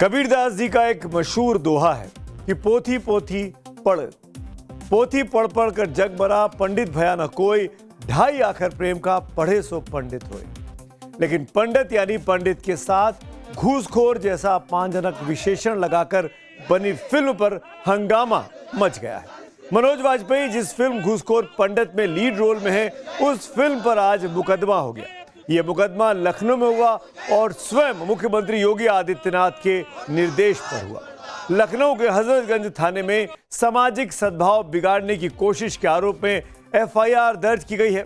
कबीरदास जी का एक मशहूर दोहा है कि पोथी पोथी पढ़, पोथी पढ़ पढ़ कर जग बरा, पंडित भया न कोई, ढाई आखर प्रेम का पढ़े सो पंडित होए। लेकिन पंडित यानी पंडित के साथ घूसखोर जैसा अपमानजनक विशेषण लगाकर बनी फिल्म पर हंगामा मच गया है। मनोज वाजपेयी जिस फिल्म घूसखोर पंडित में लीड रोल में है, उस फिल्म पर आज मुकदमा हो गया। यह मुकदमा लखनऊ में हुआ और स्वयं मुख्यमंत्री योगी आदित्यनाथ के निर्देश पर हुआ। लखनऊ के हजरतगंज थाने में सामाजिक सद्भाव बिगाड़ने की कोशिश के आरोप में एफआईआर दर्ज की गई है।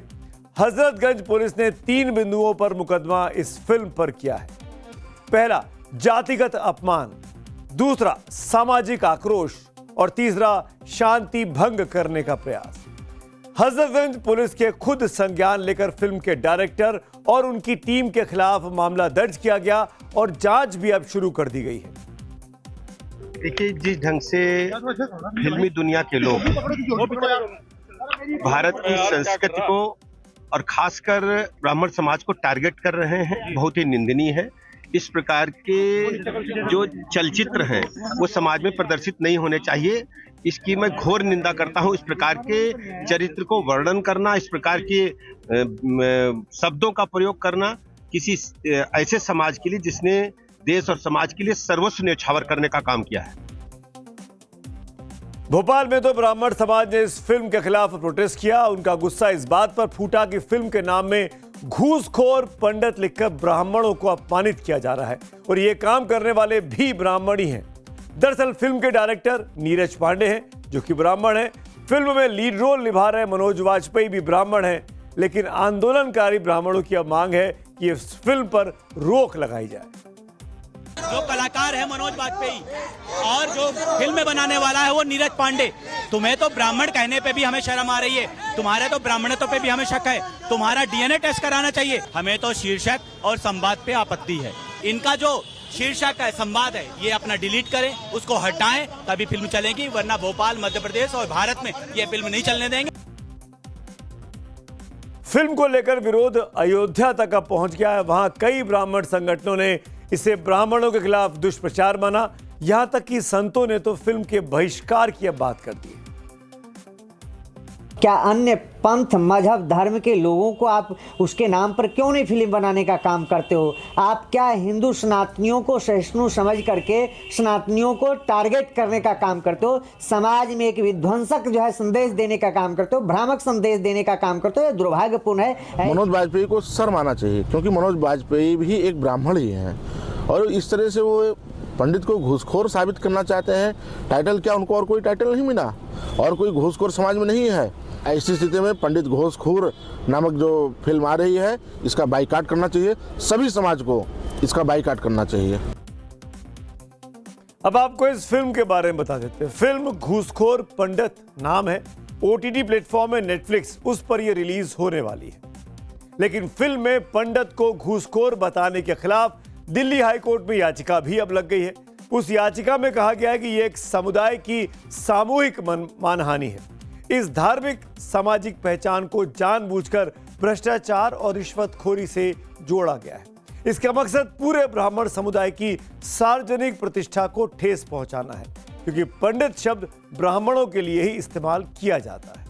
हजरतगंज पुलिस ने 3 बिंदुओं पर मुकदमा इस फिल्म पर किया है। पहला, जातिगत अपमान, दूसरा, सामाजिक आक्रोश और तीसरा, शांति भंग करने का प्रयास। हजरतगंज पुलिस के खुद संज्ञान लेकर फिल्म के डायरेक्टर और उनकी टीम के खिलाफ मामला दर्ज किया गया और जांच भी अब शुरू कर दी गई है। देखिए, जिस ढंग से फिल्मी दुनिया के लोग भारत की संस्कृति को और खासकर ब्राह्मण समाज को टारगेट कर रहे हैं, बहुत ही निंदनीय है। इस प्रकार के जो चलचित्र हैं वो समाज में प्रदर्शित नहीं होने चाहिए। इसकी मैं घोर निंदा करता हूं। इस प्रकार के चरित्र को वर्णन करना, इस प्रकार के शब्दों का प्रयोग करना किसी ऐसे समाज के लिए जिसने देश और समाज के लिए सर्वस्व न्यौछावर करने का काम किया है। भोपाल में तो ब्राह्मण समाज ने इस फिल्म के खिलाफ प्रोटेस्ट किया। उनका गुस्सा इस बात पर फूटा कि फिल्म के नाम में घूसखोर पंडित लिखकर ब्राह्मणों को अपमानित किया जा रहा है और ये काम करने वाले भी ब्राह्मण ही हैं। दरअसल फिल्म के डायरेक्टर नीरज पांडे हैं, जो कि ब्राह्मण हैं। फिल्म में लीड रोल निभा रहे मनोज वाजपेयी भी ब्राह्मण हैं, लेकिन आंदोलनकारी ब्राह्मणों की अब मांग है कि इस फिल्म पर रोक लगाई जाए। जो कलाकार है मनोज वाजपेयी और जो फिल्म बनाने वाला है वो नीरज पांडे। तुम्हें तो ब्राह्मण कहने पे भी हमें शर्म आ रही है, तुम्हारे तो ब्राह्मणत्व पे भी हमें शक है। तुम्हारा डीएनए टेस्ट कराना चाहिए। हमें तो शीर्षक और संवाद पे आपत्ति है। इनका जो शीर्षक है, संवाद है, ये अपना डिलीट करें, उसको हटाएं, तभी फिल्म चलेगी, वरना भोपाल, मध्य प्रदेश और भारत में ये फिल्म नहीं चलने देंगे। फिल्म को लेकर विरोध अयोध्या तक अब पहुंच गया है। वहां कई ब्राह्मण संगठनों ने इसे ब्राह्मणों के खिलाफ दुष्प्रचार माना। यहां तक कि संतों ने तो फिल्म के बहिष्कार की अब बात कर दी। क्या अन्य पंथ, मजहब, धर्म के लोगों को आप उसके नाम पर क्यों नहीं फिल्म बनाने का काम करते हो? आप क्या हिंदू सनातनियों को सहिष्णु समझ करके सनातनियों को टारगेट करने का काम करते हो? समाज में एक विध्वंसक जो है संदेश देने का काम करते हो, भ्रामक संदेश देने का काम करते हो। यह दुर्भाग्यपूर्ण है। मनोज वाजपेयी को शर्म आना चाहिए, क्योंकि मनोज वाजपेयी भी एक ब्राह्मण ही हैं और इस तरह से वो पंडित को घूसखोर साबित करना चाहते हैं। टाइटल क्या, उनको और कोई टाइटल नहीं मिला और कोई घूसखोर समाज में नहीं है। ऐसी स्थिति में पंडित घूसखोर नामक जो फिल्म आ रही है, इसका बाइकाट करना चाहिए। सभी समाज को इसका बाइकाट करना चाहिए। अब आपको इस फिल्म के बारे में बता देते हैं। फिल्म घूसखोर पंडित नाम है। ओटीटी प्लेटफॉर्म है नेटफ्लिक्स, उस पर यह रिलीज होने वाली है। लेकिन फिल्म में पंडित को घूसखोर बताने के खिलाफ दिल्ली हाईकोर्ट में याचिका भी अब लग गई है। उस याचिका में कहा गया है कि यह एक समुदाय की सामूहिक मानहानि है। इस धार्मिक सामाजिक पहचान को जानबूझकर भ्रष्टाचार और रिश्वतखोरी से जोड़ा गया है। इसका मकसद पूरे ब्राह्मण समुदाय की सार्वजनिक प्रतिष्ठा को ठेस पहुंचाना है, क्योंकि पंडित शब्द ब्राह्मणों के लिए ही इस्तेमाल किया जाता है।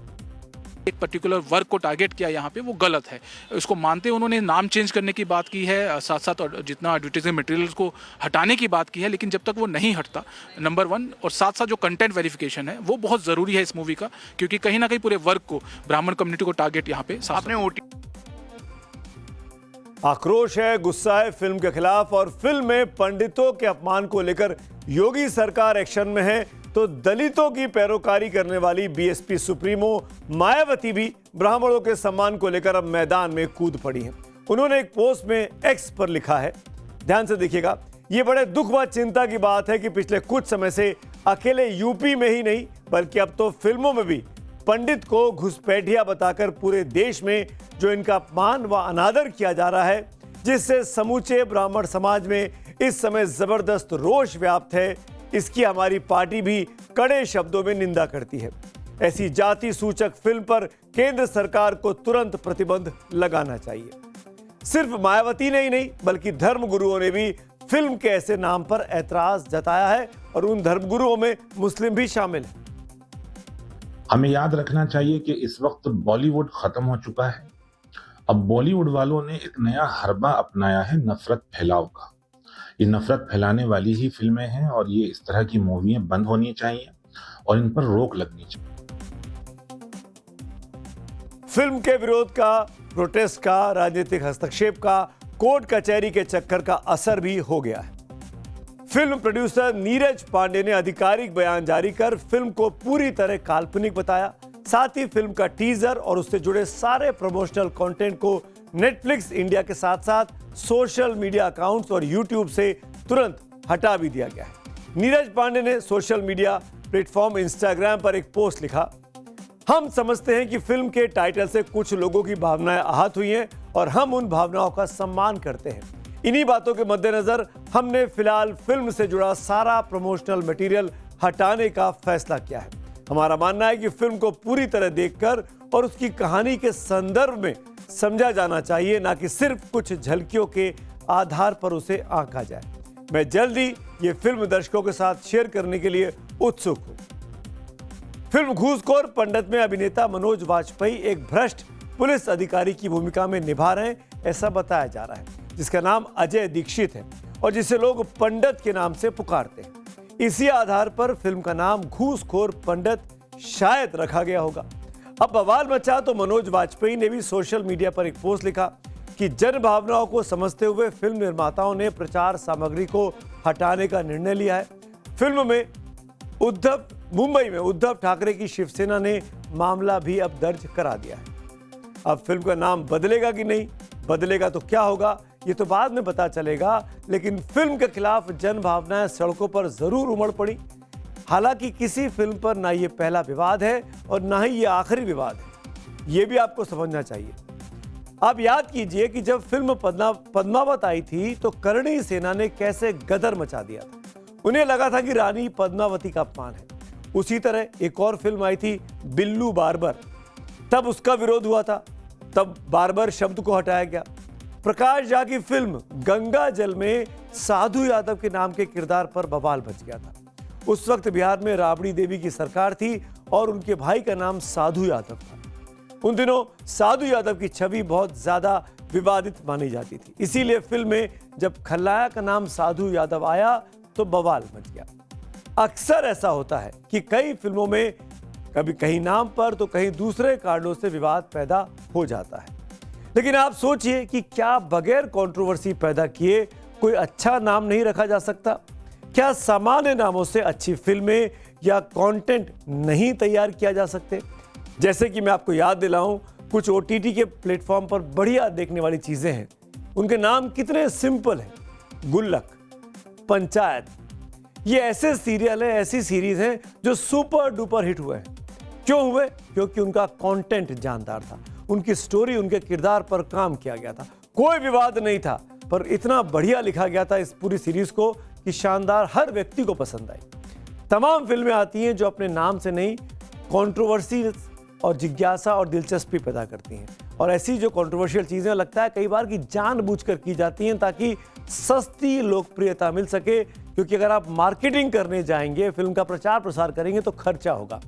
एक पर्टिकुलर वर्ग को टारगेट किया यहाँ पे, वो गलत है। इसको मानते उन्होंने नाम चेंज करने की बात की है, साथ साथ जितना एडवर्टाइजिंग मटेरियल को हटाने की बात की है। लेकिन जब तक वो नहीं हटता, नंबर 1, और साथ साथ जो कंटेंट वेरिफिकेशन है वो बहुत ज़रूरी है इस मूवी का, क्योंकि कहीं ना कहीं पूरे वर्ग को, ब्राह्मण कम्युनिटी को टारगेट यहाँ पे आक्रोश है, गुस्सा है फिल्म के खिलाफ। और फिल्म में पंडितों के अपमान को लेकर योगी सरकार एक्शन में है, तो दलितों की पैरोकारी करने वाली बीएसपी सुप्रीमो मायावती भी ब्राह्मणों के सम्मान को लेकर अब मैदान में कूद पड़ी हैं। उन्होंने एक पोस्ट में एक्स पर लिखा है, ध्यान से देखिएगा, ये बड़े दुख व चिंता की बात है कि पिछले कुछ समय से अकेले यूपी में ही नहीं, बल्कि अब तो फिल्मों में भी पंडित को घुसपैठिया बताकर पूरे देश में जो इनका अपमान व अनादर किया जा रहा है, जिससे समूचे ब्राह्मण समाज में इस समय जबरदस्त रोष व्याप्त है, इसकी हमारी पार्टी भी कड़े शब्दों में निंदा करती है। ऐसी जाति सूचक फिल्म पर केंद्र सरकार को तुरंत प्रतिबंध लगाना चाहिए। सिर्फ मायावती ने ही नहीं, बल्कि धर्म गुरुओं ने भी फिल्म के ऐसे नाम पर ऐतराज जताया है और उन धर्मगुरुओं में मुस्लिम भी शामिल है। हमें याद रखना चाहिए कि इस वक्त बॉलीवुड खत्म हो चुका है। अब बॉलीवुड वालों ने एक नया हरबा अपनाया है नफरत फैलाव का। ये नफरत फैलाने वाली ही फिल्में हैं और ये इस तरह की मूवियां बंद होनी चाहिए और इन पर रोक लगनी चाहिए। फिल्म के विरोध का, प्रोटेस्ट का, राजनीतिक हस्तक्षेप का, कोर्ट कचहरी के चक्कर का असर भी हो गया है। फिल्म प्रोड्यूसर नीरज पांडे ने आधिकारिक बयान जारी कर फिल्म को पूरी तरह काल्पनिक बताया। साथ ही फिल्म का टीजर और उससे जुड़े सारे प्रमोशनल कंटेंट को नेटफ्लिक्स इंडिया के साथ साथ सोशल मीडिया अकाउंट्स और यूट्यूब से तुरंत हटा भी दिया गया है। नीरज पांडे ने सोशल मीडिया प्लेटफॉर्म इंस्टाग्राम पर एक पोस्ट लिखा, हम समझते हैं कि फिल्म के टाइटल से कुछ लोगों की भावनाएं आहत हुई हैं और हम उन भावनाओं का सम्मान करते हैं। इन्हीं बातों के मद्देनजर हमने फिलहाल फिल्म से जुड़ा सारा प्रमोशनल मटेरियल हटाने का फैसला किया है। हमारा मानना है कि फिल्म को पूरी तरह देखकर और उसकी कहानी के संदर्भ में समझा जाना चाहिए, ना कि सिर्फ कुछ झलकियों के आधार पर उसे आंका जाए। मैं जल्द ही ये फिल्म दर्शकों के साथ शेयर करने के लिए उत्सुक हूं। फिल्म घूसखोर पंडित में अभिनेता मनोज वाजपेयी एक भ्रष्ट पुलिस अधिकारी की भूमिका में निभा रहे हैं, ऐसा बताया जा रहा है, जिसका नाम अजय दीक्षित है और जिसे लोग पंडित के नाम से पुकारते हैं। इसी आधार पर फिल्म का नाम घूसखोर पंडित शायद रखा गया होगा। अब बवाल मचा तो मनोज वाजपेयी ने भी सोशल मीडिया पर एक पोस्ट लिखा कि जन भावनाओं को समझते हुए फिल्म निर्माताओं ने प्रचार सामग्री को हटाने का निर्णय लिया है। फिल्म में मुंबई में उद्धव ठाकरे की शिवसेना ने मामला भी अब दर्ज करा दिया है। अब फिल्म का नाम बदलेगा कि नहीं बदलेगा तो क्या होगा ये तो बाद में पता चलेगा, लेकिन फिल्म के खिलाफ जन भावनाएं सड़कों पर जरूर उमड़ पड़ी। हालांकि किसी फिल्म पर ना ये पहला विवाद है और ना ही ये आखिरी विवाद है, ये भी आपको समझना चाहिए। आप याद कीजिए कि जब फिल्म पद्मावत आई थी तो करणी सेना ने कैसे गदर मचा दिया था। उन्हें लगा था कि रानी पद्मावती का अपमान है। उसी तरह एक और फिल्म आई थी बिल्लू बार्बर, तब उसका विरोध हुआ था, तब बार्बर शब्द को हटाया गया। प्रकाश झा की फिल्म गंगा जल में साधु यादव के नाम के किरदार पर बवाल मच गया था। उस वक्त बिहार में राबड़ी देवी की सरकार थी और उनके भाई का नाम साधु यादव था। उन दिनों साधु यादव की छवि बहुत ज्यादा विवादित मानी जाती थी, इसीलिए फिल्म में जब खलनायक का नाम साधु यादव आया तो बवाल मच गया। अक्सर ऐसा होता है कि कई फिल्मों में कभी कहीं नाम पर तो कहीं दूसरे कारणों से विवाद पैदा हो जाता है। लेकिन आप सोचिए कि क्या बगैर कंट्रोवर्सी पैदा किए कोई अच्छा नाम नहीं रखा जा सकता? क्या सामान्य नामों से अच्छी फिल्में या कंटेंट नहीं तैयार किया जा सकते? जैसे कि मैं आपको याद दिलाऊं, कुछ OTT के प्लेटफॉर्म पर बढ़िया देखने वाली चीजें हैं, उनके नाम कितने सिंपल हैं। गुल्लक, पंचायत, ये ऐसे सीरियल हैं, ऐसी सीरीज हैं जो सुपर डुपर हिट हुए हैं। क्यों हुए? क्योंकि उनका कंटेंट जानदार था, उनकी स्टोरी, उनके किरदार पर काम किया गया था। कोई विवाद नहीं था, पर इतना बढ़िया लिखा गया था इस पूरी सीरीज को कि शानदार, हर व्यक्ति को पसंद आई। तमाम फिल्में आती हैं जो अपने नाम से नहीं, कंट्रोवर्सी और जिज्ञासा और दिलचस्पी पैदा करती हैं। और ऐसी जो कंट्रोवर्शियल चीजें लगता है कई बार कि जानबूझकर की जाती हैं ताकि सस्ती लोकप्रियता मिल सके, क्योंकि अगर आप मार्केटिंग करने जाएंगे, फिल्म का प्रचार प्रसार करेंगे तो खर्चा होगा।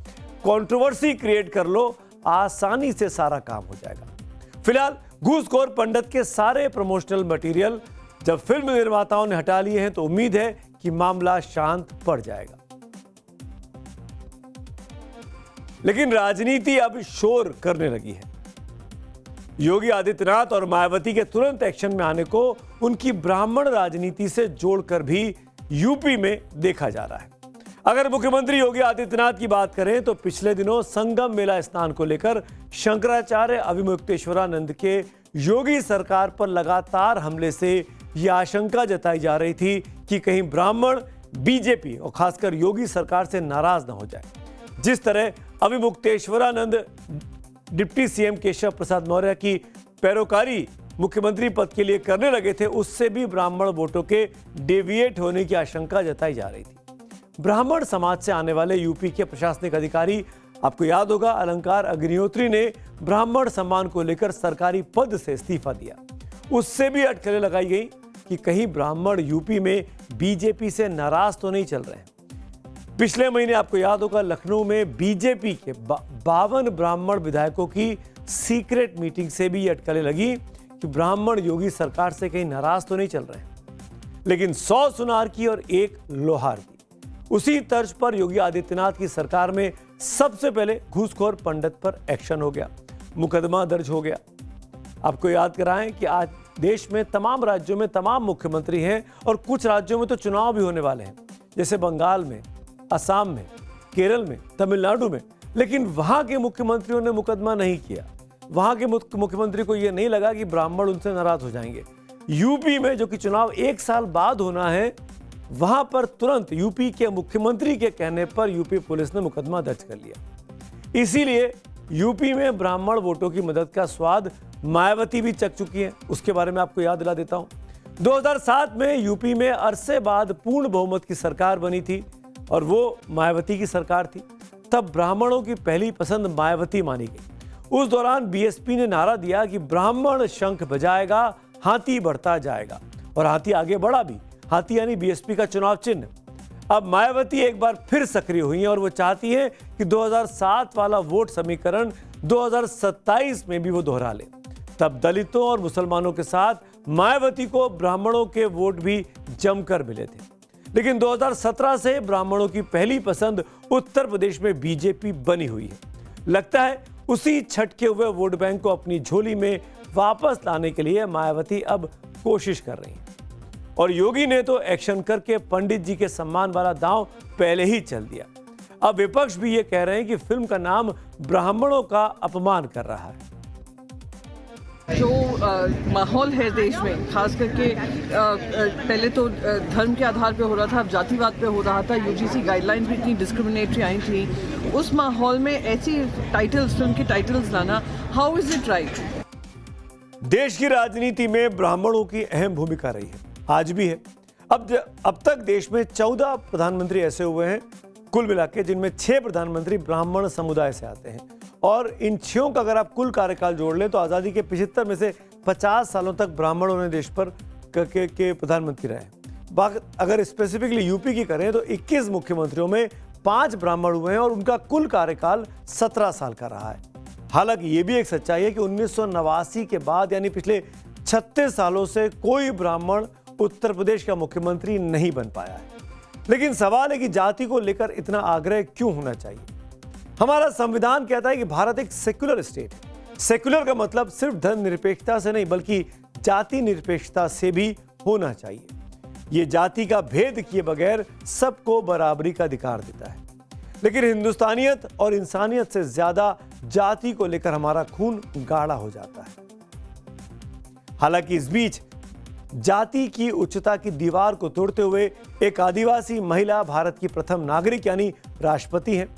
कंट्रोवर्सी क्रिएट कर लो, आसानी से सारा काम हो जाएगा। फिलहाल घूसखोर पंडित के सारे प्रमोशनल मटेरियल जब फिल्म निर्माताओं ने हटा लिए हैं तो उम्मीद है कि मामला शांत पड़ जाएगा। लेकिन राजनीति अब शोर करने लगी है। योगी आदित्यनाथ और मायावती के तुरंत एक्शन में आने को उनकी ब्राह्मण राजनीति से जोड़कर भी यूपी में देखा जा रहा है। अगर मुख्यमंत्री योगी आदित्यनाथ की बात करें तो पिछले दिनों संगम मेला स्नान को लेकर शंकराचार्य अभिमुक्तेश्वरानंद के योगी सरकार पर लगातार हमले से यह आशंका जताई जा रही थी कि कहीं ब्राह्मण बीजेपी और खासकर योगी सरकार से नाराज न हो जाए। जिस तरह अभिमुक्तेश्वरानंद डिप्टी सीएम केशव प्रसाद मौर्य की पैरोकारी मुख्यमंत्री पद के लिए करने लगे थे, उससे भी ब्राह्मण वोटों के डेविएट होने की आशंका जताई जा रही थी। ब्राह्मण समाज से आने वाले यूपी के प्रशासनिक अधिकारी, आपको याद होगा, अलंकार अग्निहोत्री ने ब्राह्मण सम्मान को लेकर सरकारी पद से इस्तीफा दिया। उससे भी अटकलें लगाई गई। कि कहीं ब्राह्मण यूपी में बीजेपी से नाराज तो नहीं चल रहे हैं। पिछले महीने आपको याद होगा लखनऊ में बीजेपी के 52 ब्राह्मण विधायकों की सीक्रेट मीटिंग से भी ये अटकलें लगी कि ब्राह्मण योगी सरकार से कहीं नाराज तो नहीं चल रहे हैं। लेकिन 100 सुनार की और 1 लोहार की। उसी तर्ज पर योगी आदित्यनाथ की सरकार में सबसे पहले घूसखोर पंडित पर एक्शन हो गया, मुकदमा दर्ज हो गया। आपको याद कराएं कि आज देश में तमाम राज्यों में तमाम मुख्यमंत्री हैं और कुछ राज्यों में तो चुनाव भी होने वाले हैं, जैसे बंगाल में, असम में, केरल में, तमिलनाडु में। लेकिन वहां के मुख्यमंत्रियों ने मुकदमा नहीं किया। वहां के मुख्यमंत्री को यह नहीं लगा कि ब्राह्मण उनसे नाराज हो जाएंगे। यूपी में जो कि चुनाव 1 साल बाद होना है, वहां पर तुरंत यूपी के मुख्यमंत्री के कहने पर यूपी पुलिस ने मुकदमा दर्ज कर लिया। इसीलिए यूपी में ब्राह्मण वोटों की मदद का स्वाद मायावती भी चख चुकी है। उसके बारे में आपको याद दिला देता हूं। 2007 में यूपी में अरसे बाद पूर्ण बहुमत की सरकार बनी थी और वो मायावती की सरकार थी। तब ब्राह्मणों की पहली पसंद मायावती मानी गई। उस दौरान बीएसपी ने नारा दिया कि ब्राह्मण शंख बजाएगा, हाथी बढ़ता जाएगा, और हाथी आगे बढ़ा भी। हाथी यानी बीएसपी का चुनाव चिन्ह। अब मायावती एक बार फिर सक्रिय हुई हैं और वो चाहती हैं कि 2007 वाला वोट समीकरण 2027 में भी वो दोहरा ले। तब दलितों और मुसलमानों के साथ मायावती को ब्राह्मणों के वोट भी जमकर मिले थे। लेकिन 2017 से ब्राह्मणों की पहली पसंद उत्तर प्रदेश में बीजेपी बनी हुई है। लगता है उसी छटके हुए वोट बैंक को अपनी झोली में वापस लाने के लिए मायावती अब कोशिश कर रही हैं। और योगी ने तो एक्शन करके पंडित जी के सम्मान वाला दांव पहले ही चल दिया। अब विपक्ष भी ये कह रहे हैं कि फिल्म का नाम ब्राह्मणों का अपमान कर रहा है। जो माहौल है देश में, खास करके पहले तो धर्म के आधार पे हो रहा था, अब जातिवाद पे हो रहा था। यूजीसी गाइडलाइंस भी इतनी डिस्क्रिमिनेटरी आई थी। उस माहौल में ऐसी टाइटल्स, फिल्म के टाइटल्स लाना, हाउ इज इट राइट? देश की राजनीति में ब्राह्मणों की अहम भूमिका रही है, आज भी है। अब तक देश में 14 प्रधानमंत्री ऐसे हुए हैं कुल मिला के, जिनमें 6 प्रधानमंत्री ब्राह्मण समुदाय से आते हैं। और इन 6 का अगर आप कुल कार्यकाल जोड़ लें तो आज़ादी के 75 में से 50 सालों तक ब्राह्मणों ने देश पर के प्रधानमंत्री रहे। अगर स्पेसिफिकली यूपी की करें तो 21 मुख्यमंत्रियों में 5 ब्राह्मण हुए हैं और उनका कुल कार्यकाल 17 साल का रहा है। हालांकि ये भी एक सच्चाई है कि 1989 के बाद यानी पिछले 36 सालों से कोई ब्राह्मण उत्तर प्रदेश का मुख्यमंत्री नहीं बन पाया है। लेकिन सवाल है कि जाति को लेकर इतना आग्रह क्यों होना चाहिए? हमारा संविधान कहता है कि भारत एक सेक्युलर स्टेट है। सेक्युलर का मतलब सिर्फ धर्मनिरपेक्षता से नहीं बल्कि जाति निरपेक्षता से भी होना चाहिए। ये जाति का भेद किए बगैर सबको बराबरी का अधिकार देता है। लेकिन हिंदुस्तानियत और इंसानियत से ज्यादा जाति को लेकर हमारा खून गाढ़ा हो जाता है। हालांकि इस बीच जाति की उच्चता की दीवार को तोड़ते हुए एक आदिवासी महिला भारत की प्रथम नागरिक यानी राष्ट्रपति हैं।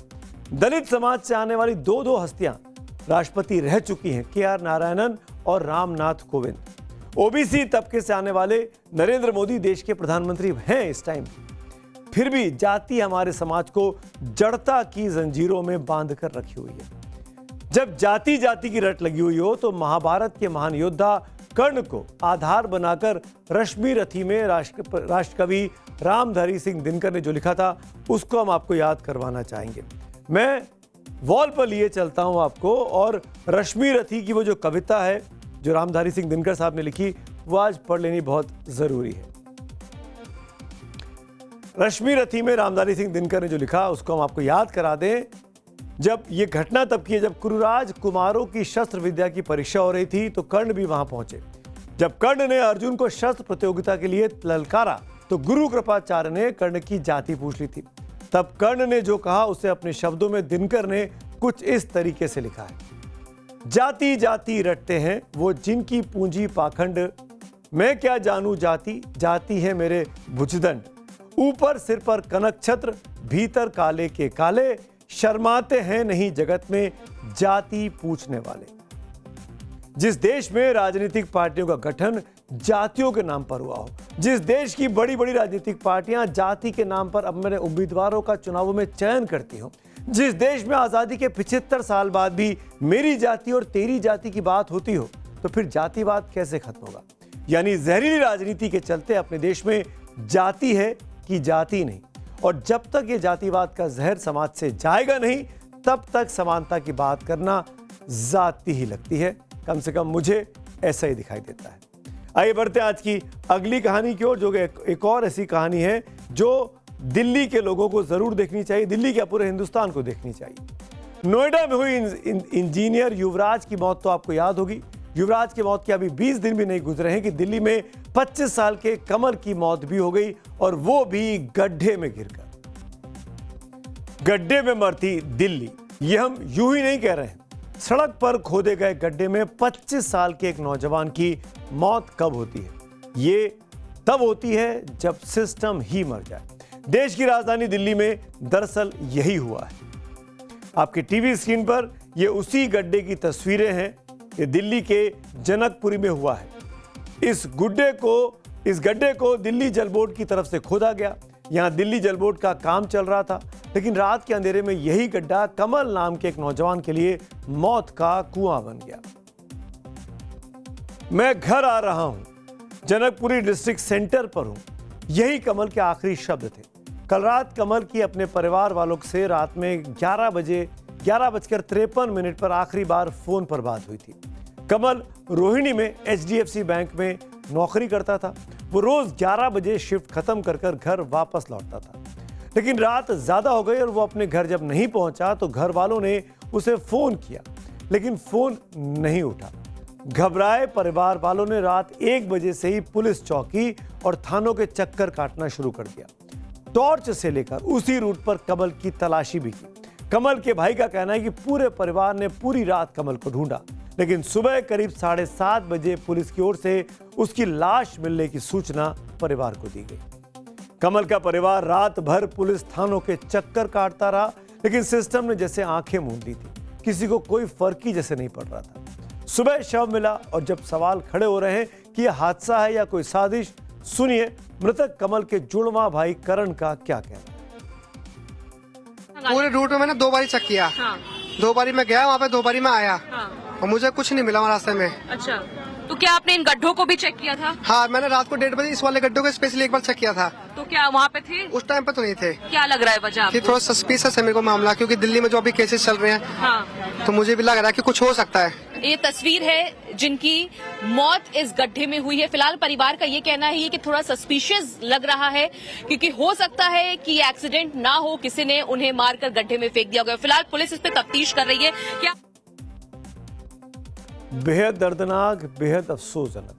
दलित समाज से आने वाली 2 हस्तियां राष्ट्रपति रह चुकी हैं, के.आर. नारायणन और रामनाथ कोविंद। ओबीसी तबके से आने वाले नरेंद्र मोदी देश के प्रधानमंत्री हैं इस टाइम। फिर भी जाति हमारे समाज को जड़ता की जंजीरों में बांध कर रखी हुई है। जब जाति जाति की रट लगी हुई हो तो महाभारत के महान योद्धा कर्ण को आधार बनाकर रश्मि रथी में राष्ट्रकवि रामधारी सिंह दिनकर ने जो लिखा था उसको हम आपको याद करवाना चाहेंगे। मैं वॉल पर लिए चलता हूं आपको, और रश्मि रथी की वो जो कविता है जो रामधारी सिंह दिनकर साहब ने लिखी वो आज पढ़ लेनी बहुत जरूरी है। रश्मि रथी में रामधारी सिंह दिनकर ने जो लिखा उसको हम आपको याद करा दें। जब ये घटना तब की है जब कुरुराज कुमारों की शस्त्र विद्या की परीक्षा हो रही थी तो कर्ण भी वहां पहुंचे। जब कर्ण ने अर्जुन को शस्त्र प्रतियोगिता के लिए ललकारा तो गुरु कृपाचार्य ने कर्ण की जाति पूछ ली थी। तब कर्ण ने जो कहा उसे अपने शब्दों में दिनकर ने कुछ इस तरीके से लिखा है। जाति जाति रटते हैं वो जिनकी पूंजी पाखंड, मैं क्या जानू जाति, जाति है मेरे भुजदंड। ऊपर सिर पर कनक छत्र, भीतर काले के काले, शर्माते हैं नहीं जगत में जाति पूछने वाले। जिस देश में राजनीतिक पार्टियों का गठन जातियों के नाम पर हुआ हो, जिस देश की बड़ी बड़ी राजनीतिक पार्टियां जाति के नाम पर अपने उम्मीदवारों का चुनावों में चयन करती हो, जिस देश में आजादी के 75 साल बाद भी मेरी जाति और तेरी जाति की बात होती हो, तो फिर जातिवाद कैसे खत्म होगा? यानी जहरीली राजनीति के चलते अपने देश में जाति है कि जाति नहीं, और जब तक ये जातिवाद का जहर समाज से जाएगा नहीं तब तक समानता की बात करना जाति ही लगती है। कम से कम मुझे ऐसा ही दिखाई देता है। आइए बढ़ते हैं आज की अगली कहानी की ओर, जो एक और ऐसी कहानी है जो दिल्ली के लोगों को जरूर देखनी चाहिए, दिल्ली क्या पूरे हिंदुस्तान को देखनी चाहिए। नोएडा में हुई इंजीनियर युवराज की मौत तो आपको याद होगी। युवराज की मौत के अभी 20 दिन भी नहीं गुजरे हैं कि दिल्ली में 25 साल के कमल की मौत भी हो गई, और वो भी गड्ढे में गिरकर। गड्ढे में मरती दिल्ली, ये हम यूं ही नहीं कह रहे हैं। सड़क पर खोदे गए गड्ढे में 25 साल के एक नौजवान की मौत कब होती है? ये तब होती है जब सिस्टम ही मर जाए। देश की राजधानी दिल्ली में दरअसल यही हुआ है। आपके टीवी स्क्रीन पर ये उसी गड्ढे की तस्वीरें हैं। ये दिल्ली के जनकपुरी में हुआ है। इस गड्ढे को दिल्ली जल बोर्ड की तरफ से खोदा गया। यहां दिल्ली जल बोर्ड का काम चल रहा था, लेकिन रात के अंधेरे में यही गड्ढा कमल नाम के एक नौजवान के लिए मौत का कुआं बन गया। मैं घर आ रहा हूं, जनकपुरी डिस्ट्रिक्ट सेंटर पर हूं, यही कमल के आखिरी शब्द थे। कल रात कमल की अपने परिवार वालों से रात में 11:53 पर आखिरी बार फोन पर बात हुई थी। कमल रोहिणी में HDFC बैंक में नौकरी करता था। वो रोज 11 बजे शिफ्ट खत्म कर घर वापस लौटता था, लेकिन रात ज्यादा हो गई और वो अपने घर जब नहीं पहुंचा तो घर वालों ने उसे फोन किया, लेकिन फोन नहीं उठा। घबराए परिवार वालों ने रात 1 बजे से ही पुलिस चौकी और थानों के चक्कर काटना शुरू कर दिया। टॉर्च से लेकर उसी रूट पर कमल की तलाशी भी की। कमल के भाई का कहना है कि पूरे परिवार ने पूरी रात कमल को ढूंढा, लेकिन सुबह करीब 7:30 बजे पुलिस की ओर से उसकी लाश मिलने की सूचना परिवार को दी गई। कमल का परिवार रात भर पुलिस थानों के चक्कर काटता रहा, लेकिन सिस्टम ने जैसे आंखें मूंद ली थी। किसी को कोई फर्क ही जैसे नहीं पड़ रहा था। सुबह शव मिला और जब सवाल खड़े हो रहे हैं कि यह हादसा है या कोई साजिश, सुनिए मृतक कमल के जुड़वा भाई करण का क्या कहना है। पूरे रूट में मैंने 2 बारी चेक किया। हाँ। 2 बारी मैं गया वहाँ पे, 2 बारी मैं आया। हाँ। और मुझे कुछ नहीं मिला वहाँ रास्ते में। अच्छा, तो क्या आपने इन गड्ढों को भी चेक किया था? हाँ, मैंने रात को 1:30 बजे इस वाले गड्ढों को स्पेशली एक बार चेक किया था। तो क्या वहाँ पे थे? उस टाइम पे तो नहीं थे। क्या लग रहा है वजह? कि थोड़ा सस्पिशियस है मेरे को मामला, क्योंकि दिल्ली में जो अभी केसेस चल रहे हैं। हाँ। तो मुझे भी लग रहा है कि कुछ हो सकता है। ये तस्वीर है जिनकी मौत इस गड्ढे में हुई है। फिलहाल परिवार का ये कहना है कि थोड़ा सस्पिशियस लग रहा है, क्योंकि हो सकता है कि ये एक्सीडेंट ना हो, किसी ने उन्हें मारकर गड्ढे में फेंक दिया गया। फिलहाल पुलिस इस पे तफ्तीश कर रही है। क्या बेहद दर्दनाक, बेहद अफसोसजनक।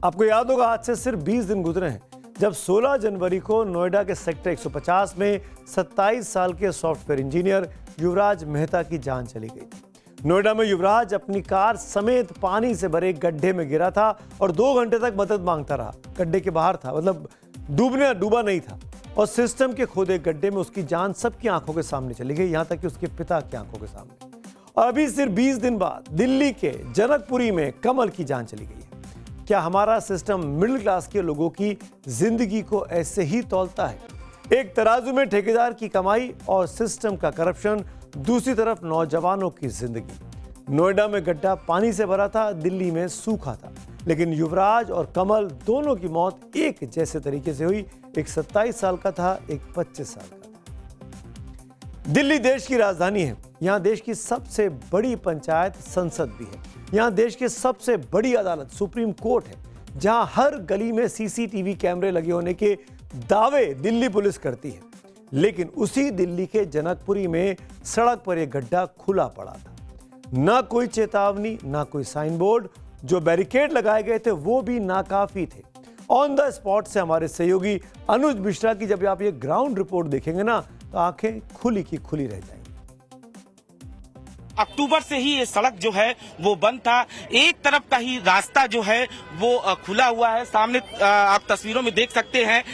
आपको याद होगा आज से सिर्फ 20 दिन गुजरे हैं जब 16 जनवरी को नोएडा के सेक्टर 150 में 27 साल के सॉफ्टवेयर इंजीनियर युवराज मेहता की जान चली गई थी। नोएडा में युवराज अपनी कार समेत पानी से भरे गड्ढे में गिरा था और 2 घंटे तक मदद मांगता रहा। गड्ढे के बाहर था, मतलब डूबा नहीं था, और सिस्टम के खोदे गड्ढे में उसकी जान सबकी आंखों के सामने चली गई, यहां तक कि उसके पिता की आंखों के सामने। और अभी सिर्फ 20 दिन बाद दिल्ली के जनकपुरी में कमल की जान चली गई है। क्या हमारा सिस्टम मिडिल क्लास के लोगों की जिंदगी को ऐसे ही तौलता है? एक तराजू में ठेकेदार की कमाई और सिस्टम का करप्शन, दूसरी तरफ नौजवानों की जिंदगी। नोएडा में गड्ढा पानी से भरा था, दिल्ली में सूखा था, लेकिन युवराज और कमल दोनों की मौत एक जैसे तरीके से हुई। एक 27 साल का था, एक 25 साल का था। दिल्ली देश की राजधानी है। यहाँ देश की सबसे बड़ी पंचायत संसद भी है। यहाँ देश की सबसे बड़ी अदालत सुप्रीम कोर्ट है, जहाँ हर गली में CCTV कैमरे लगे होने के दावे दिल्ली पुलिस करती है। लेकिन उसी दिल्ली के जनकपुरी में सड़क पर यह गड्ढा खुला पड़ा था। ना कोई चेतावनी, ना कोई साइन बोर्ड, जो बैरिकेड लगाए गए थे वो भी नाकाफी थे। ऑन द स्पॉट से हमारे सहयोगी अनुज मिश्रा की जब आप ये ग्राउंड रिपोर्ट देखेंगे ना, तो आंखें खुली की खुली रह जाएंगी। अक्टूबर से ही ये सड़क जो है वो बंद था। एक तरफ का ही रास्ता जो है वो खुला हुआ है। सामने आप तस्वीरों में देख सकते हैं,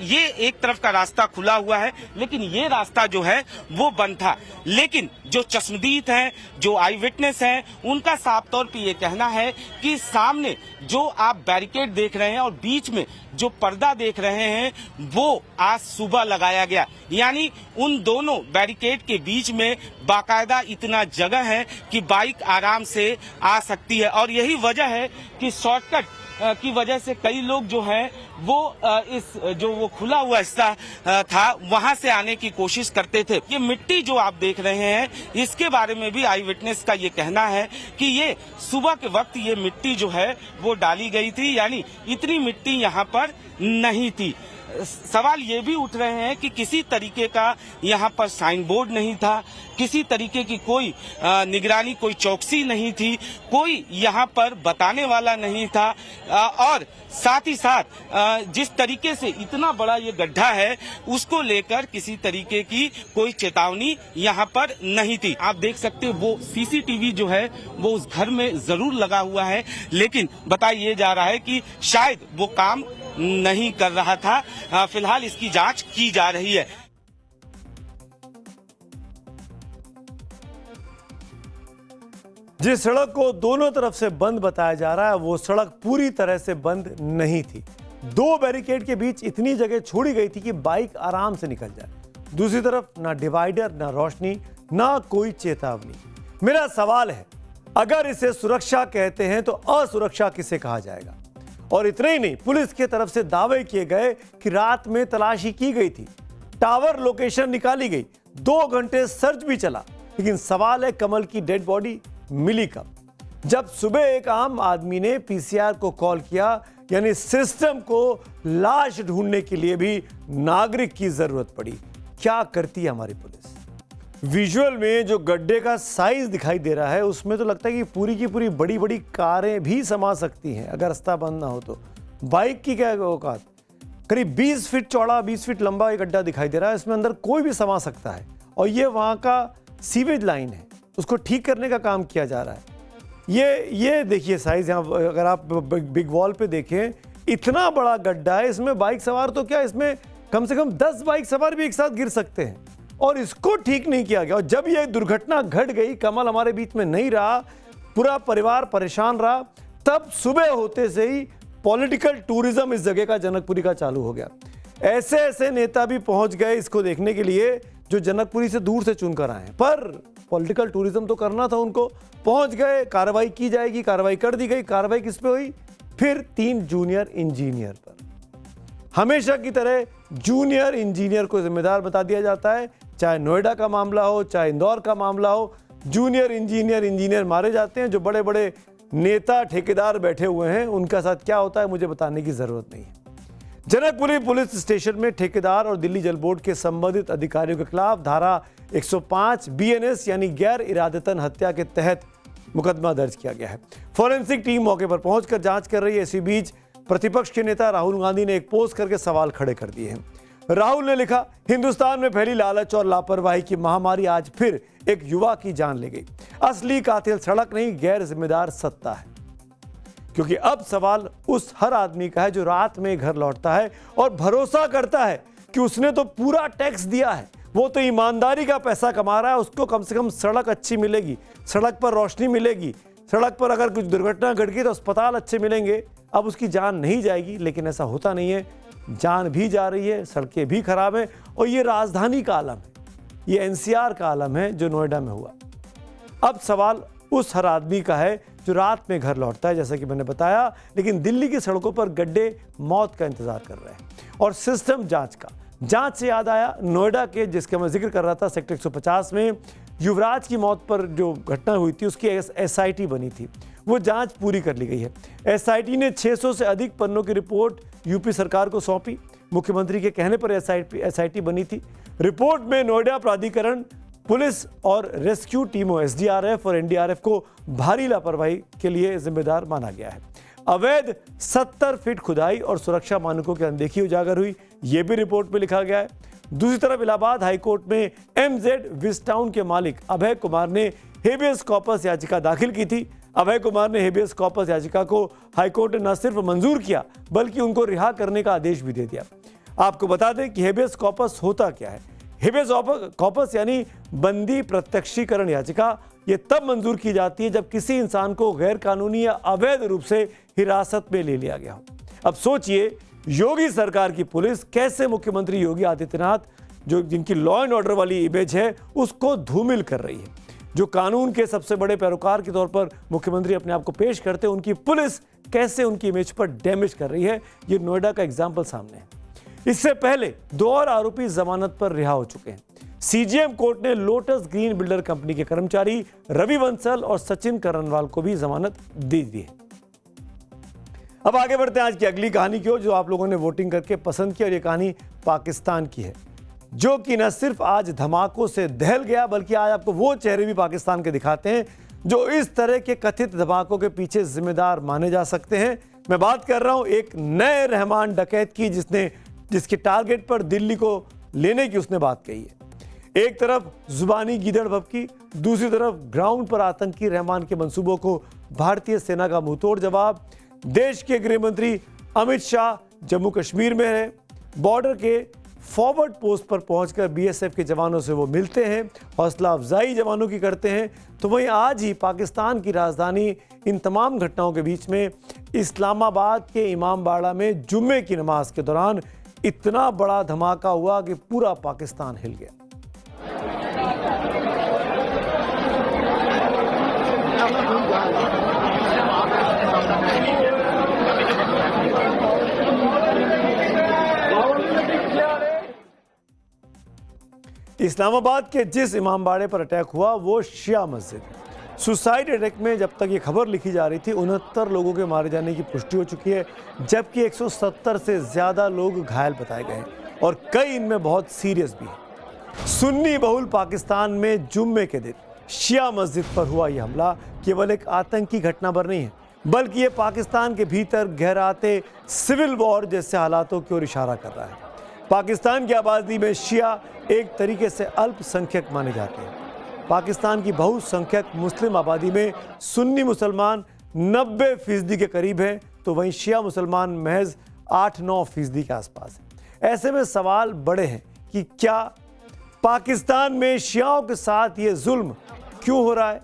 ये एक तरफ का रास्ता खुला हुआ है, लेकिन ये रास्ता जो है वो बंद था। लेकिन जो चश्मदीद हैं, जो आई विटनेस हैं, उनका साफ तौर पे ये कहना है कि सामने जो आप बैरिकेड देख रहे हैं और बीच में जो पर्दा देख रहे हैं वो आज सुबह लगाया गया। यानी उन दोनों बैरिकेड के बीच में बाकायदा इतना जगह है कि बाइक आराम से आ सकती है। और यही वजह है कि शॉर्टकट की वजह से कई लोग जो हैं वो इस जो वो खुला हुआ हिस्सा था वहां से आने की कोशिश करते थे। ये मिट्टी जो आप देख रहे हैं इसके बारे में भी आई विटनेस का ये कहना है कि ये सुबह के वक्त ये मिट्टी जो है वो डाली गई थी, यानी इतनी मिट्टी यहाँ पर नहीं थी। सवाल ये भी उठ रहे हैं कि किसी तरीके का यहाँ पर साइन बोर्ड नहीं था, किसी तरीके की कोई निगरानी, कोई चौकसी नहीं थी, कोई यहाँ पर बताने वाला नहीं था और साथ ही साथ जिस तरीके से इतना बड़ा ये गड्ढा है उसको लेकर किसी तरीके की कोई चेतावनी यहाँ पर नहीं थी। आप देख सकते हैं वो सीसीटीवी जो है वो उस घर में जरूर लगा हुआ है, लेकिन बताया जा रहा है कि शायद वो काम नहीं कर रहा था। फिलहाल इसकी जांच की जा रही है। जिस सड़क को दोनों तरफ से बंद बताया जा रहा है वो सड़क पूरी तरह से बंद नहीं थी। 2 बैरिकेड के बीच इतनी जगह छोड़ी गई थी कि बाइक आराम से निकल जाए। दूसरी तरफ ना डिवाइडर, ना रोशनी, ना कोई चेतावनी। मेरा सवाल है, अगर इसे सुरक्षा कहते हैं तो असुरक्षा किसे कहा जाएगा? और इतना ही नहीं, पुलिस की तरफ से दावे किए गए कि रात में तलाशी की गई थी, टावर लोकेशन निकाली गई, 2 घंटे सर्च भी चला, लेकिन सवाल है कमल की डेड बॉडी मिली कब? जब सुबह एक आम आदमी ने पीसीआर को कॉल किया, यानी सिस्टम को लाश ढूंढने के लिए भी नागरिक की जरूरत पड़ी। क्या करती है हमारी पुलिस? विजुअल में जो गड्ढे का साइज दिखाई दे रहा है उसमें तो लगता है कि पूरी की पूरी बड़ी बड़ी कारें भी समा सकती हैं अगर रास्ता बंद ना हो तो। बाइक की क्या औकात? करीब 20 फीट चौड़ा, 20 फीट लंबा एक गड्ढा दिखाई दे रहा है, इसमें अंदर कोई भी समा सकता है। और ये वहाँ का सीवेज लाइन है, उसको ठीक करने का काम किया जा रहा है। ये देखिए साइज, यहाँ अगर आप बिग वॉल पे देखें, इतना बड़ा गड्ढा है, इसमें बाइक सवार तो क्या, इसमें कम से कम 10 बाइक सवार भी एक साथ गिर सकते हैं, और इसको ठीक नहीं किया गया। और जब यह दुर्घटना घट गई, कमल हमारे बीच में नहीं रहा, पूरा परिवार परेशान रहा, तब सुबह होते से ही पॉलिटिकल टूरिज्म इस जगह का, जनकपुरी का, चालू हो गया। ऐसे ऐसे नेता भी पहुंच गए इसको देखने के लिए जो जनकपुरी से दूर से चुनकर आए हैं, पर पॉलिटिकल टूरिज्म तो करना था उनको। पहुंच गए, कार्रवाई की जाएगी, कार्रवाई कर दी गई। कार्रवाई किस पे हुई? फिर 3 जूनियर इंजीनियर पर। हमेशा की तरह जूनियर इंजीनियर को जिम्मेदार बता दिया जाता है, चाहे नोएडा का मामला हो, चाहे इंदौर का मामला हो, जूनियर इंजीनियर मारे जाते हैं। जो बड़े बड़े नेता ठेकेदार बैठे हुए हैं उनका साथ क्या होता है मुझे बताने की जरूरत नहीं है। जनकपुरी पुलिस स्टेशन में ठेकेदार और दिल्ली जल बोर्ड के संबंधित अधिकारियों के खिलाफ धारा 105 BNS यानी गैर इरादतन हत्या के तहत मुकदमा दर्ज किया गया है। फॉरेंसिक टीम मौके पर पहुंचकर जांच कर रही है। इसी बीच प्रतिपक्ष के नेता राहुल गांधी ने एक पोस्ट करके सवाल खड़े कर दिए हैं। राहुल ने लिखा, हिंदुस्तान में फैली लालच और लापरवाही की महामारी आज फिर एक युवा की जान ले गई। असली कातिल सड़क नहीं, गैर जिम्मेदार सत्ता है। क्योंकि अब सवाल उस हर आदमी का है जो रात में घर लौटता है और भरोसा करता है कि उसने तो पूरा टैक्स दिया है, वो तो ईमानदारी का पैसा कमा रहा है, उसको कम से कम सड़क अच्छी मिलेगी, सड़क पर रोशनी मिलेगी, सड़क पर अगर कुछ दुर्घटना घट गई तो अस्पताल अच्छे मिलेंगे। अब उसकी जान नहीं जाएगी, लेकिन ऐसा होता नहीं है। जान भी जा रही है, सड़कें भी खराब हैं, और ये राजधानी का आलम है, ये NCR का आलम है जो नोएडा में हुआ। अब सवाल उस हर आदमी का है जो रात में घर लौटता है, जैसा कि मैंने बताया, लेकिन दिल्ली की सड़कों पर गड्ढे मौत का इंतजार कर रहे हैं। और सिस्टम जांच का, जांच से याद आया नोएडा के, जिसका मैं जिक्र कर रहा था, सेक्टर 150 में युवराज की मौत पर जो घटना हुई थी उसकी SIT बनी थी, वो जांच पूरी कर ली गई है। SIT ने 600 से अधिक पन्नों की रिपोर्ट यूपी सरकार को सौंपी। मुख्यमंत्री के कहने पर SIT बनी थी। रिपोर्ट में नोएडा प्राधिकरण, पुलिस और रेस्क्यू टीमों SDRF और NDRF को भारी लापरवाही के लिए जिम्मेदार माना गया है। अवैध 70 फीट खुदाई और सुरक्षा मानकों की अनदेखी उजागर हुई, यह भी रिपोर्ट में लिखा गया है। दूसरी तरफ इलाहाबाद हाईकोर्ट में MZ विस्टाउन के मालिक अभय कुमार ने हेबियस कॉर्पस याचिका दाखिल की थी। अभय कुमार ने हेबियस कॉर्पस याचिका को हाईकोर्ट ने न सिर्फ मंजूर किया बल्कि उनको रिहा करने का आदेश भी दे दिया। आपको बता दें कि हेबियस कॉर्पस होता क्या है। हेबियस कॉर्पस यानी बंदी प्रत्यक्षीकरण याचिका, ये तब मंजूर की जाती है जब किसी इंसान को गैर कानूनी या अवैध रूप से हिरासत में ले लिया गया हो। अब सोचिए, योगी सरकार की पुलिस कैसे मुख्यमंत्री योगी आदित्यनाथ, जो जिनकी लॉ एंड ऑर्डर वाली इमेज है, उसको धूमिल कर रही है। जो कानून के सबसे बड़े पैरोकार के तौर पर मुख्यमंत्री अपने आप को पेश करते हैं, उनकी पुलिस कैसे उनकी इमेज पर डैमेज कर रही है, ये नोएडा का एग्जाम्पल सामने है। इससे पहले 2 और आरोपी जमानत पर रिहा हो चुके हैं। सीजेएम कोर्ट ने लोटस ग्रीन बिल्डर कंपनी के कर्मचारी रवि बंसल और सचिन करनवाल को भी जमानत दे दी है। अब आगे बढ़ते हैं आज की अगली कहानी की ओर, जो आप लोगों ने वोटिंग करके पसंद की, और ये कहानी पाकिस्तान की है, जो कि न सिर्फ आज धमाकों से दहल गया, बल्कि आज आपको वो चेहरे भी पाकिस्तान के दिखाते हैं जो इस तरह के कथित धमाकों के पीछे जिम्मेदार माने जा सकते हैं। मैं बात कर रहा हूं एक नए रहमान डकैत की, जिसके टारगेट पर दिल्ली को लेने की उसने बात कही है। एक तरफ जुबानी गीदड़ भभकी, दूसरी तरफ ग्राउंड पर आतंकी रहमान के मंसूबों को भारतीय सेना का मुंहतोड़ जवाब। देश के गृह मंत्री अमित शाह जम्मू कश्मीर में है, बॉर्डर के फॉरवर्ड पोस्ट पर पहुंचकर बीएसएफ के जवानों से वो मिलते हैं, हौसला अफजाई जवानों की करते हैं। तो वहीं आज ही पाकिस्तान की राजधानी इन तमाम घटनाओं के बीच में इस्लामाबाद के इमामबाड़ा में जुम्मे की नमाज के दौरान इतना बड़ा धमाका हुआ कि पूरा पाकिस्तान हिल गया। इस्लामाबाद के जिस इमामबाड़े पर अटैक हुआ वो शिया मस्जिद। सुसाइड अटैक में जब तक ये खबर लिखी जा रही थी 69 लोगों के मारे जाने की पुष्टि हो चुकी है, जबकि 170 से ज्यादा लोग घायल बताए गए हैं और कई इनमें बहुत सीरियस भी हैं। सुन्नी बहुल पाकिस्तान में जुम्मे के दिन शिया मस्जिद पर हुआ यह हमला केवल एक आतंकी घटना पर नहीं है, बल्कि ये पाकिस्तान के भीतर गहराते सिविल वॉर जैसे हालातों की ओर इशारा कर रहा है। पाकिस्तान की आबादी में शिया एक तरीके से अल्पसंख्यक माने जाते हैं। पाकिस्तान की बहुसंख्यक मुस्लिम आबादी में सुन्नी मुसलमान 90% के करीब हैं, तो वहीं शिया मुसलमान महज 8-9% के आसपास हैं। ऐसे में सवाल बड़े हैं कि क्या पाकिस्तान में शियाओं के साथ ये जुल्म क्यों हो रहा है?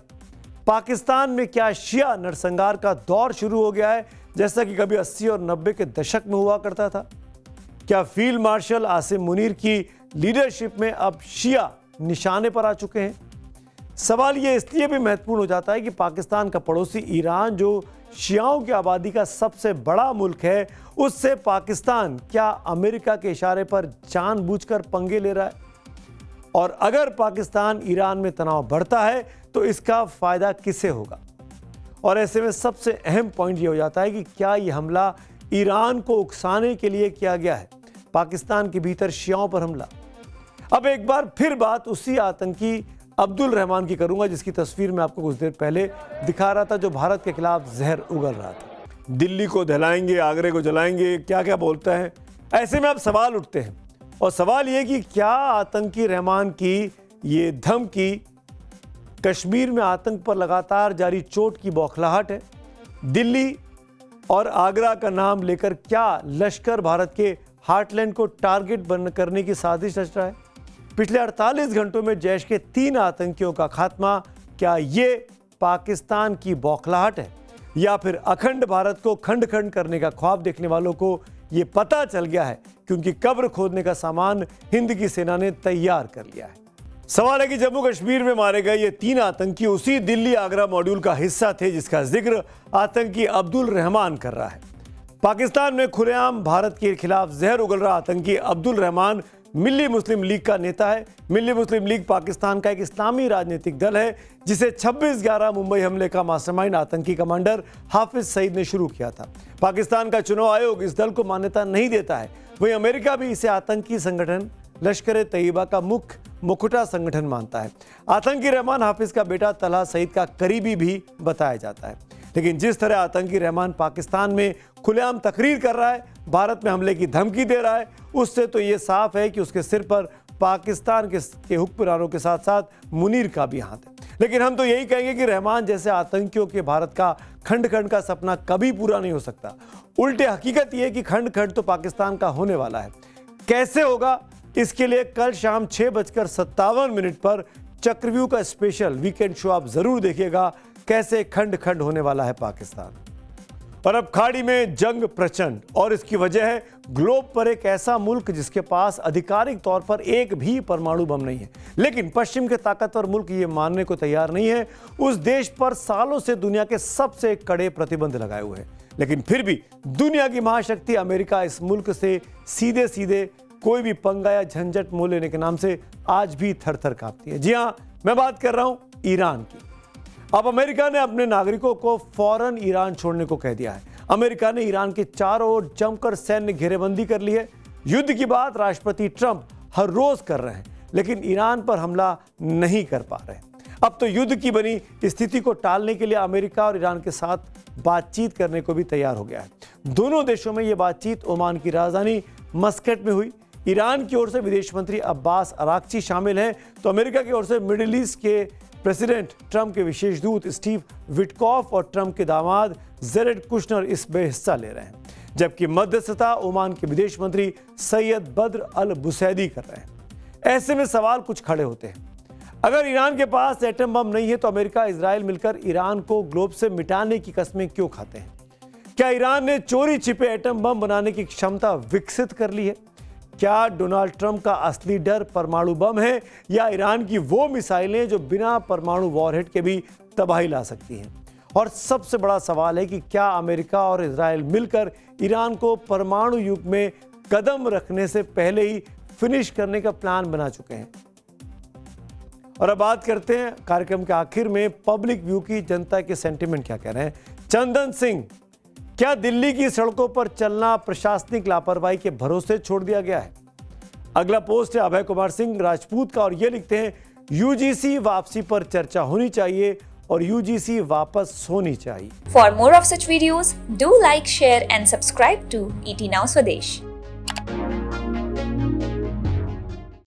पाकिस्तान में क्या शिया नरसंहार का दौर शुरू हो गया है, जैसा कि कभी 80 और 90 के दशक में हुआ करता था? क्या फील्ड मार्शल आसिम मुनीर की लीडरशिप में अब शिया निशाने पर आ चुके हैं? सवाल ये इसलिए भी महत्वपूर्ण हो जाता है कि पाकिस्तान का पड़ोसी ईरान, जो शियाओं की आबादी का सबसे बड़ा मुल्क है, उससे पाकिस्तान क्या अमेरिका के इशारे पर जानबूझकर पंगे ले रहा है? और अगर पाकिस्तान ईरान में तनाव बढ़ता है तो इसका फायदा किसे होगा? और ऐसे में सबसे अहम पॉइंट ये हो जाता है कि क्या यह हमला ईरान को उकसाने के लिए किया गया है? पाकिस्तान के भीतर शियाओं पर हमला। अब एक बार फिर बात उसी आतंकी अब्दुल रहमान की करूंगा जिसकी तस्वीर मैं आपको कुछ देर पहले दिखा रहा था, जो भारत के खिलाफ जहर उगल रहा था। दिल्ली को दहलाएंगे, आगरे को जलाएंगे, क्या क्या बोलता है। ऐसे में अब सवाल उठते हैं, और सवाल ये कि क्या आतंकी रहमान की ये धमकी कश्मीर में आतंक पर लगातार जारी चोट की बौखलाहट है? दिल्ली और आगरा का नाम लेकर क्या लश्कर भारत के हार्टलैंड को टारगेट करने की साजिश रच रहा है? पिछले 48 घंटों में जैश के 3 आतंकियों का खात्मा, क्या ये पाकिस्तान की बौखलाहट है, या फिर अखंड भारत को खंड खंड करने का ख्वाब देखने वालों को ये पता चल गया है कि उनकी कब्र खोदने का सामान हिंद की सेना ने तैयार कर लिया है? सवाल है कि जम्मू कश्मीर में मारे गए ये 3 आतंकी उसी दिल्ली आगरा मॉड्यूल का हिस्सा थे जिसका जिक्र आतंकी अब्दुल रहमान कर रहा है। पाकिस्तान में खुलेआम भारत के खिलाफ जहर उगल रहा आतंकी अब्दुल रहमान मिल्ली मुस्लिम लीग का नेता है। मिल्ली मुस्लिम लीग पाकिस्तान का एक इस्लामी राजनीतिक दल है जिसे 26/11 मुंबई हमले का मास्टरमाइंड आतंकी कमांडर हाफिज सईद ने शुरू किया था। पाकिस्तान का चुनाव आयोग इस दल को मान्यता नहीं देता है, वहीं अमेरिका भी इसे आतंकी संगठन लश्कर तैयबा का मुखौटा संगठन मानता है। आतंकी रहमान हाफिज का बेटा तलहा सईद का करीबी भी बताया जाता है। लेकिन जिस तरह आतंकी रहमान पाकिस्तान में खुलेआम तकरीर कर रहा है, भारत में हमले की धमकी दे रहा है, उससे तो ये साफ है कि उसके सिर पर पाकिस्तान के हुक्मरानों के साथ साथ मुनीर का भी हाथ है। लेकिन हम तो यही कहेंगे कि रहमान जैसे आतंकियों के भारत का खंड खंड का सपना कभी पूरा नहीं हो सकता। उल्टे हकीकत यह है कि खंड खंड तो पाकिस्तान का होने वाला है। कैसे होगा, इसके लिए कल शाम 6:57 पर चक्रव्यूह का स्पेशल वीकेंड शो आप जरूर देखिएगा, कैसे खंड खंड होने वाला है पाकिस्तान। और अब खाड़ी में जंग प्रचंड, और इसकी वजह है ग्लोब पर एक ऐसा मुल्क जिसके पास आधिकारिक तौर पर एक भी परमाणु बम नहीं है, लेकिन पश्चिम के ताकतवर मुल्क ये मानने को तैयार नहीं है। उस देश पर सालों से दुनिया के सबसे कड़े प्रतिबंध लगाए हुए हैं, लेकिन फिर भी दुनिया की महाशक्ति अमेरिका इस मुल्क से सीधे सीधे कोई भी पंगा या झंझट मोल लेने के नाम से आज भी थर थर कांपती है। जी हां, मैं बात कर रहा हूं ईरान की। अब अमेरिका ने अपने नागरिकों को फौरन ईरान छोड़ने को कह दिया है। अमेरिका ने ईरान के चारों ओर जमकर सैन्य घेरेबंदी कर ली है। युद्ध की बात राष्ट्रपति ट्रंप हर रोज कर रहे हैं, लेकिन ईरान पर हमला नहीं कर पा रहे। अब तो युद्ध की बनी स्थिति को टालने के लिए अमेरिका और ईरान के साथ बातचीत करने को भी तैयार हो गया है। दोनों देशों में यह बातचीत ओमान की राजधानी मस्कट में हुई। ईरान की ओर से विदेश मंत्री अब्बास अराक्ची शामिल हैं, तो अमेरिका की ओर से मिडिल ईस्ट के प्रेसिडेंट ट्रंप के विशेष दूत स्टीव विटकॉफ और ट्रंप के दामाद जेरेड कुशनर इसमें हिस्सा ले रहे हैं, जबकि मध्यस्थता ओमान के विदेश मंत्री सैयद बद्र अल बुसैदी कर रहे हैं। ऐसे में सवाल कुछ खड़े होते हैं। अगर ईरान के पास एटम बम नहीं है तो अमेरिका इजराइल मिलकर ईरान को ग्लोब से मिटाने की कस्में क्यों खाते हैं? क्या ईरान ने चोरी छिपे एटम बम बनाने की क्षमता विकसित कर ली है? क्या डोनाल्ड ट्रंप का असली डर परमाणु बम है, या ईरान की वो मिसाइलें जो बिना परमाणु वॉरहेड के भी तबाही ला सकती हैं? और सबसे बड़ा सवाल है कि क्या अमेरिका और इजराइल मिलकर ईरान को परमाणु युग में कदम रखने से पहले ही फिनिश करने का प्लान बना चुके हैं? और अब बात करते हैं कार्यक्रम के आखिर में पब्लिक व्यू की, जनता के सेंटिमेंट क्या कह रहे हैं। चंदन सिंह, क्या दिल्ली की सड़कों पर चलना प्रशासनिक लापरवाही के भरोसे छोड़ दिया गया है? अगला पोस्ट है अभय कुमार सिंह राजपूत का, और ये लिखते हैं यूजीसी वापसी पर चर्चा होनी चाहिए और यूजीसी वापस होनी चाहिए। For more of such videos, do like, share and subscribe to ET Now Swadesh.